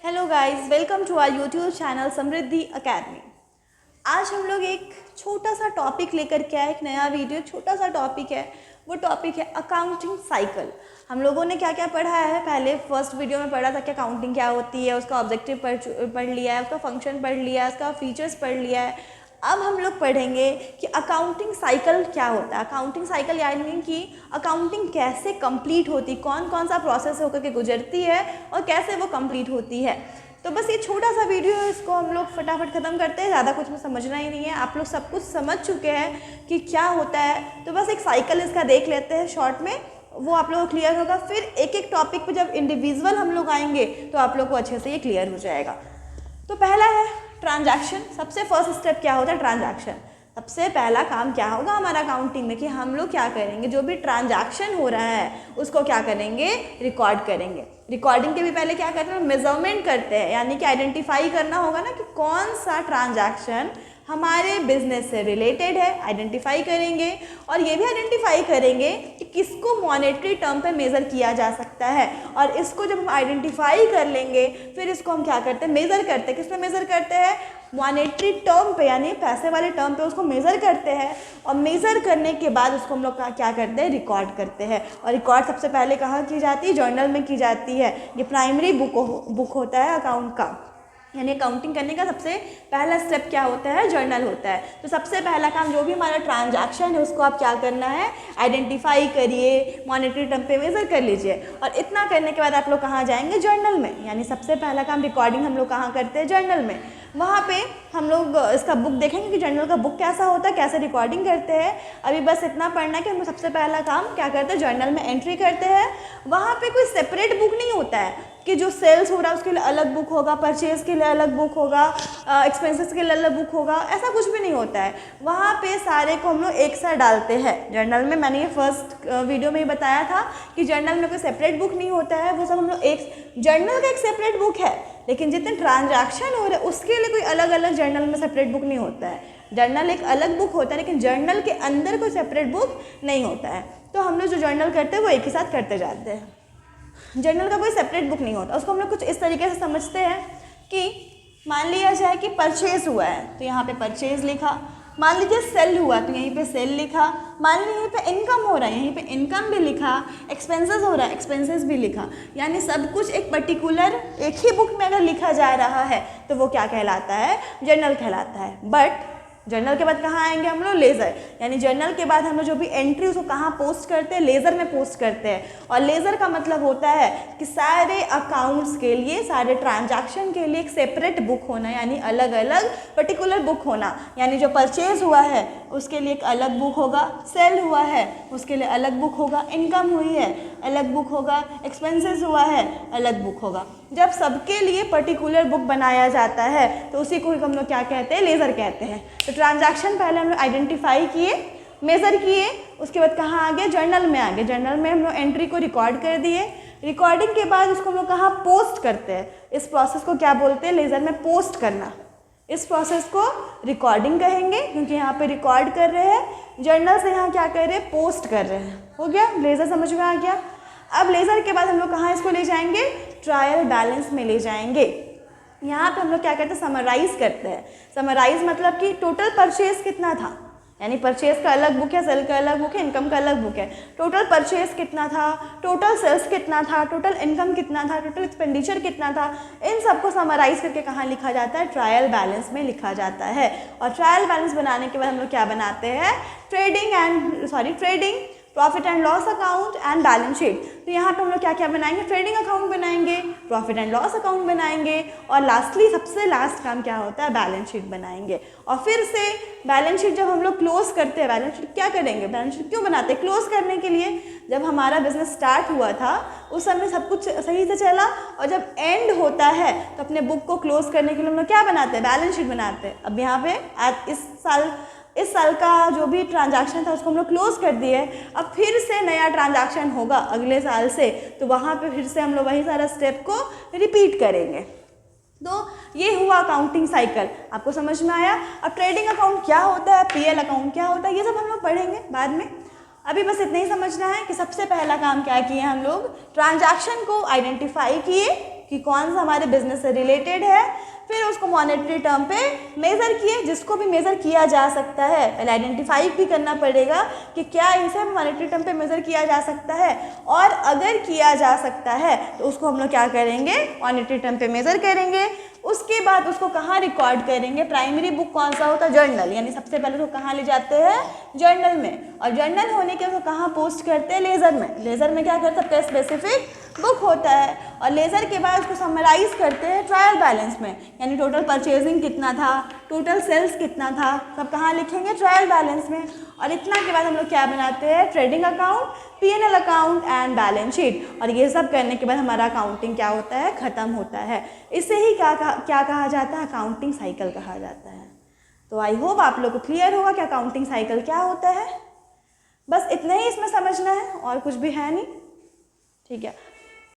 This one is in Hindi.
Hello guys, welcome to our YouTube channel Samriddhi academy. आज हम लोग एक छोटा सा टॉपिक लेकर के आए, एक नया वीडियो। छोटा सा टॉपिक है, वो टॉपिक है अकाउंटिंग साइकिल। हम लोगों ने क्या क्या पढ़ा है, पहले फर्स्ट वीडियो में पढ़ा था कि अकाउंटिंग क्या होती है, उसका ऑब्जेक्टिव पढ़ लिया है, उसका फंक्शन पढ़ लिया है, उसका फीचर्स पढ़ लिया है। अब हम लोग पढ़ेंगे कि अकाउंटिंग साइकिल क्या होता है। अकाउंटिंग साइकिल यानी कि अकाउंटिंग कैसे कंप्लीट होती, कौन कौन सा प्रोसेस होकर के गुजरती है और कैसे वो कंप्लीट होती है। तो बस ये छोटा सा वीडियो है, इसको हम लोग फटाफट ख़त्म करते हैं। ज़्यादा कुछ में समझना ही नहीं है, आप लोग सब कुछ समझ चुके हैं कि क्या होता है। तो बस एक साइकिल इसका देख लेते हैं शॉर्ट में, वो आप लोगों को क्लियर होगा। फिर एक एक टॉपिक पे जब इंडिविजुअल हम लोग आएंगे तो आप लोग को अच्छे से ये क्लियर हो जाएगा। तो पहला है ट्रांजैक्शन। सबसे फर्स्ट स्टेप क्या होता है, ट्रांजैक्शन। सबसे पहला काम क्या होगा हमारा अकाउंटिंग में कि हम लोग क्या करेंगे, जो भी ट्रांजैक्शन हो रहा है उसको क्या करेंगे, रिकॉर्ड करेंगे। रिकॉर्डिंग के भी पहले क्या करते हैं, मेजरमेंट करते हैं, यानी कि आइडेंटिफाई करना होगा ना कि कौन सा ट्रांजैक्शन हमारे बिजनेस से रिलेटेड है, आइडेंटिफाई करेंगे। और ये भी आइडेंटिफाई करेंगे कि किसको मॉनेटरी टर्म पे मेज़र किया जा सकता है। और इसको जब हम आइडेंटिफाई कर लेंगे फिर इसको हम क्या करते हैं, मेज़र करते हैं। किस पे मेज़र करते हैं, मॉनेटरी टर्म पे, यानी पैसे वाले टर्म पे उसको मेज़र करते हैं। और मेज़र करने के बाद उसको हम लोग क्या करते हैं, रिकॉर्ड करते हैं। और रिकॉर्ड सबसे पहले कहाँ की जाती है, जर्नल में की जाती है। ये प्राइमरी बुक होता है अकाउंट का, यानी अकाउंटिंग करने का सबसे पहला स्टेप क्या होता है, जर्नल होता है। तो सबसे पहला काम जो भी हमारा ट्रांजैक्शन है उसको आप क्या करना है, आइडेंटिफाई करिए, मॉनेटरी टर्म पे मेजर कर लीजिए। और इतना करने के बाद आप लोग कहाँ जाएंगे, जर्नल में। यानी सबसे पहला काम रिकॉर्डिंग हम लोग कहाँ करते हैं, जर्नल में। वहाँ पे हम लोग इसका बुक देखेंगे कि जर्नल का बुक कैसा होता है, कैसे रिकॉर्डिंग करते हैं। अभी बस इतना पढ़ना है कि हम लोग सबसे पहला काम क्या करते हैं, जर्नल में एंट्री करते हैं। वहाँ पे कोई सेपरेट बुक नहीं होता है कि जो सेल्स हो रहा है उसके लिए अलग बुक होगा, परचेज़ के लिए अलग बुक होगा, एक्सपेंसेस के लिए अलग बुक होगा, ऐसा कुछ भी नहीं होता है। वहाँ पे सारे को हम लोग एक साथ डालते हैं जर्नल में। मैंने ये फर्स्ट वीडियो में ही बताया था कि जर्नल में कोई सेपरेट बुक नहीं होता है, वो सब हम लोग एक जर्नल का एक सेपरेट बुक है। लेकिन जितने ट्रांजैक्शन हो रहे हैं उसके लिए कोई अलग अलग जर्नल में सेपरेट बुक नहीं होता है। जर्नल एक अलग बुक होता है, लेकिन जर्नल के अंदर कोई सेपरेट बुक नहीं होता है। तो हम लोग जो जर्नल करते हैं वो एक ही साथ करते जाते हैं। जर्नल का कोई सेपरेट बुक नहीं होता। उसको हम लोग कुछ इस तरीके से समझते हैं कि मान लिया जाए कि परचेज़ हुआ है तो यहाँ पे परचेज़ लिखा, मान लीजिए सेल हुआ तो यहीं पे सेल लिखा, मान लीजिए यहीं पे इनकम हो रहा है यहीं पे इनकम भी लिखा, एक्सपेंसेस हो रहा है एक्सपेंसेस भी लिखा। यानी सब कुछ एक पर्टिकुलर एक ही बुक में अगर लिखा जा रहा है तो वो क्या कहलाता है, जर्नल कहलाता है। बट जर्नल के बाद कहाँ आएंगे हम लोग, लेज़र। यानी जर्नल के बाद हम लोग जो भी एंट्री उसको कहाँ पोस्ट करते हैं, लेज़र में पोस्ट करते हैं। और लेज़र का मतलब होता है कि सारे अकाउंट्स के लिए, सारे ट्रांजैक्शन के लिए एक सेपरेट बुक होना, यानी अलग अलग पर्टिकुलर बुक होना। यानी जो परचेज़ हुआ है उसके लिए एक अलग बुक होगा, सेल हुआ है उसके लिए अलग बुक होगा, इनकम हुई है अलग बुक होगा, एक्सपेंसेस हुआ है अलग बुक होगा। जब सबके लिए पर्टिकुलर बुक बनाया जाता है तो उसी को हम लोग क्या कहते हैं, लेज़र कहते हैं। तो ट्रांजैक्शन पहले हम लोग आइडेंटिफाई किए, मेज़र किए, उसके बाद कहाँ आ गए, जर्नल में आ गए। जर्नल में हम लोग एंट्री को रिकॉर्ड कर दिए। रिकॉर्डिंग के बाद उसको हम लोग कहाँ पोस्ट करते हैं। इस प्रोसेस को क्या बोलते हैं, लेज़र में पोस्ट करना। इस प्रोसेस को रिकॉर्डिंग कहेंगे क्योंकि यहाँ पे रिकॉर्ड कर रहे हैं। जर्नल से यहाँ क्या कर रहे हैं, पोस्ट कर रहे हैं। हो गया, लेज़र समझ में आ गया। अब लेज़र के बाद हम लोग कहाँ इसको ले जाएंगे, ट्रायल बैलेंस में ले जाएंगे। यहाँ पे हम लोग क्या करते हैं, समराइज़ करते हैं। समराइज़ मतलब कि टोटल परचेज़ कितना था, यानी परचेज़ का अलग बुक है, सेल का अलग बुक है, इनकम का अलग बुक है। टोटल परचेज़ कितना था, टोटल सेल्स कितना था, टोटल इनकम कितना था, टोटल एक्सपेंडिचर कितना था, इन सबको समराइज़ करके कहाँ लिखा जाता है, ट्रायल बैलेंस में लिखा जाता है। और ट्रायल बैलेंस बनाने के बाद हम लोग क्या बनाते हैं, trading profit and loss account and balance sheet. तो यहाँ पे हम लोग क्या क्या बनाएंगे, ट्रेडिंग अकाउंट बनाएंगे, प्रॉफिट एंड लॉस अकाउंट बनाएंगे, और लास्टली सबसे लास्ट काम क्या होता है, बैलेंस शीट बनाएंगे। और फिर से बैलेंस शीट जब हम लोग क्लोज करते हैं, बैलेंस शीट क्या करेंगे, बैलेंस शीट क्यों बनाते हैं, क्लोज करने के लिए। जब हमारा बिजनेस स्टार्ट हुआ था उस समय सब कुछ सही से चला, और जब एंड होता है तो अपने बुक को क्लोज करने के लिए हम लोग क्या बनाते हैं, बैलेंस शीट बनाते हैं। अब यहाँ पे इस साल का जो भी ट्रांजैक्शन था उसको हम लोग क्लोज कर दिए। अब फिर से नया ट्रांजैक्शन होगा अगले साल से, तो वहाँ पे फिर से हम लोग वही सारा स्टेप को रिपीट करेंगे। तो ये हुआ अकाउंटिंग साइकिल, आपको समझ में आया। अब ट्रेडिंग अकाउंट क्या होता है, पीएल अकाउंट क्या होता है, ये सब हम लोग पढ़ेंगे बाद में। अभी बस इतना ही समझना है कि सबसे पहला काम क्या किए हम लोग, ट्रांजैक्शन को आइडेंटिफाई किए, कि कौन सा हमारे बिजनेस से रिलेटेड है, फिर उसको मॉनेटरी टर्म पे मेज़र किए, जिसको भी मेज़र किया जा सकता है। पहले आइडेंटिफाई भी करना पड़ेगा कि क्या इसे मॉनेटरी टर्म पे मेज़र किया जा सकता है, और अगर किया जा सकता है तो उसको हम लोग क्या करेंगे, मॉनेटरी टर्म पे मेज़र करेंगे। उसके बाद उसको कहाँ रिकॉर्ड करेंगे, प्राइमरी बुक कौन सा होता है, जर्नल, यानी सबसे पहले उसको कहाँ ले जाते हैं, जर्नल में, और जर्नल होने के उसको कहाँ पोस्ट करते हैं, लेज़र में। लेज़र में क्या करते हैं, सबका स्पेसिफिक बुक होता है, और लेज़र के बाद उसको समराइज करते हैं ट्रायल बैलेंस में, यानी टोटल परचेजिंग कितना था, टोटल सेल्स कितना था, सब कहाँ लिखेंगे, ट्रायल बैलेंस में। और इतना के बाद हम लोग क्या बनाते हैं, trading account, P&L account and balance sheet, और ये सब करने के बाद हमारा अकाउंटिंग क्या होता है, ख़त्म होता है। इसे ही क्या कहा जाता है, अकाउंटिंग साइकिल कहा जाता है। तो आई होप आप लोग को क्लियर होगा कि अकाउंटिंग साइकिल क्या होता है। बस इतना ही इसमें समझना है, और कुछ भी है नहीं, ठीक है।